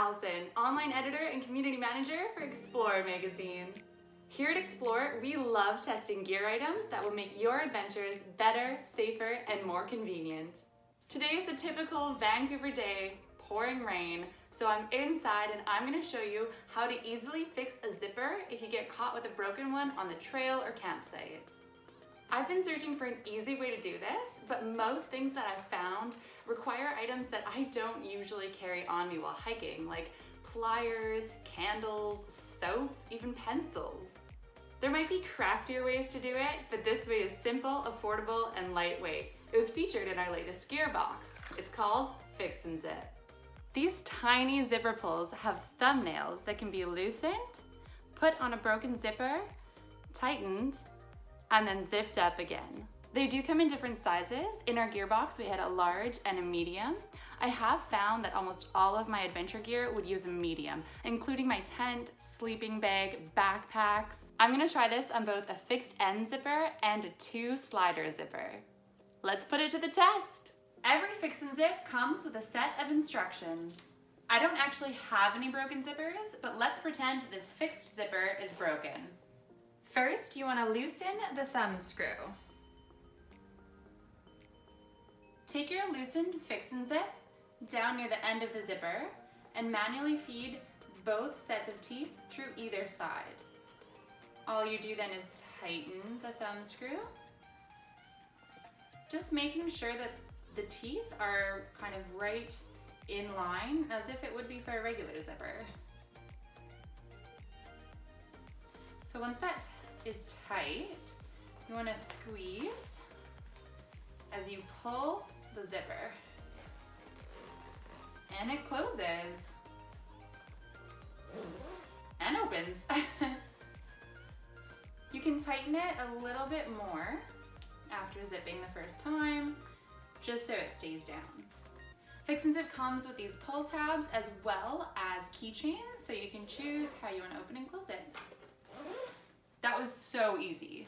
Alison, online editor and community manager for Explore magazine. Here at Explore, we love testing gear items that will make your adventures better, safer, and more convenient. Today is a typical Vancouver day, pouring rain, so I'm inside and I'm going to show you how to easily fix a zipper if you get caught with a broken one on the trail or campsite. I've been searching for an easy way to do this, but most things that I've found require items that I don't usually carry on me while hiking, like pliers, candles, soap, even pencils. There might be craftier ways to do it, but this way is simple, affordable, and lightweight. It was featured in our latest gear box. It's called FixnZip. These tiny zipper pulls have thumbnails that can be loosened, put on a broken zipper, tightened, and then zipped up again. They do come in different sizes. In our gear box, we had a large and a medium. I have found that almost all of my adventure gear would use a medium, including my tent, sleeping bag, backpacks. I'm gonna try this on both a fixed end zipper and a 2-slider zipper. Let's put it to the test. Every FixnZip comes with a set of instructions. I don't actually have any broken zippers, but let's pretend this fixed zipper is broken. First, you want to loosen the thumb screw. Take your loosened FixnZip down near the end of the zipper and manually feed both sets of teeth through either side. All you do then is tighten the thumb screw, just making sure that the teeth are kind of right in line as if it would be for a regular zipper. So once that is tight, you want to squeeze as you pull the zipper, and it closes and opens. You can tighten it a little bit more after zipping the first time, just so it stays down. FixnZip comes with these pull tabs as well as keychains, so you can choose how you want to open and close it. That was so easy.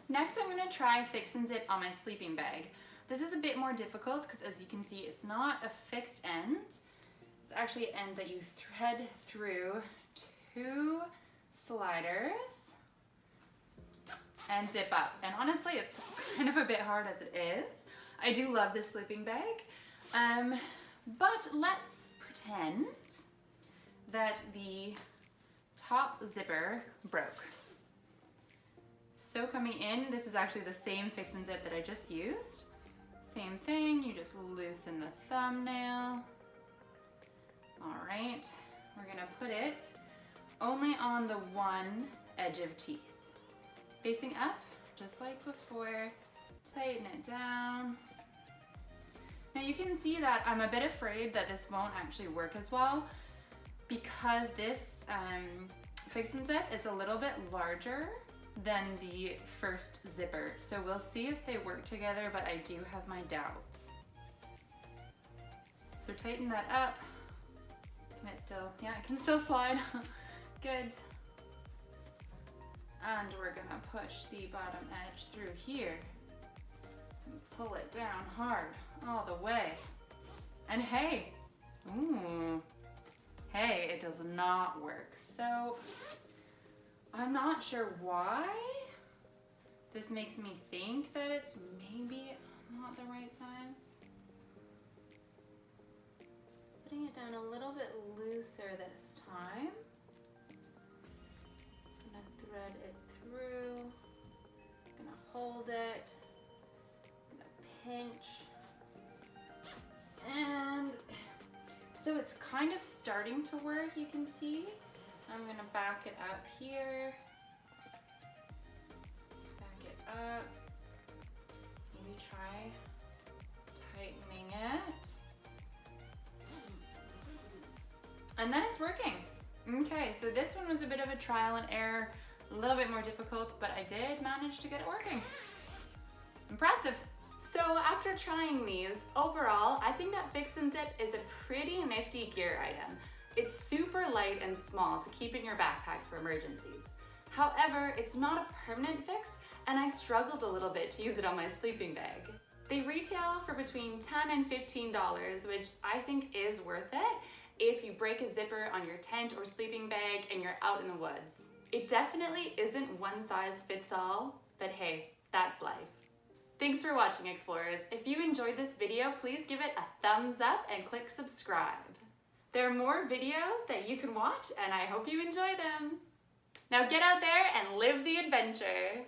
Next, I'm going to try FixnZip on my sleeping bag. This is a bit more difficult because, as you can see, it's not a fixed end. It's actually an end that you thread through 2 sliders and zip up. And honestly, it's kind of a bit hard as it is. I do love this sleeping bag, but let's pretend that the top zipper broke. So coming in, this is actually the same FixnZip that I just used. Same thing, you just loosen the thumbnail. All right, we're gonna put it only on the one edge of teeth. Facing up, just like before, tighten it down. Now you can see that I'm a bit afraid that this won't actually work as well because this FixnZip is a little bit larger than the first zipper. So we'll see if they work together, but I do have my doubts. So tighten that up. Can it still, yeah, it can still slide. Good. And we're gonna push the bottom edge through here and pull it down hard all the way. And hey, hey, it does not work. So I'm not sure why. This makes me think that it's maybe not the right size. Putting it down a little bit looser this time. I'm gonna thread it through. I'm gonna hold it. I'm gonna pinch. And so it's kind of starting to work, you can see. I'm gonna back it up here. Back it up. Maybe try tightening it. And then it's working. Okay, so this one was a bit of a trial and error, a little bit more difficult, but I did manage to get it working. Impressive. So after trying these, overall, I think that FixnZip is a pretty nifty gear item. It's super light and small to keep in your backpack for emergencies. However, it's not a permanent fix, and I struggled a little bit to use it on my sleeping bag. They retail for between $10 and $15, which I think is worth it, if you break a zipper on your tent or sleeping bag and you're out in the woods. It definitely isn't one size fits all, but hey, that's life. Thanks for watching, Explorers. If you enjoyed this video, please give it a thumbs up and click subscribe. There are more videos that you can watch, and I hope you enjoy them. Now get out there and live the adventure.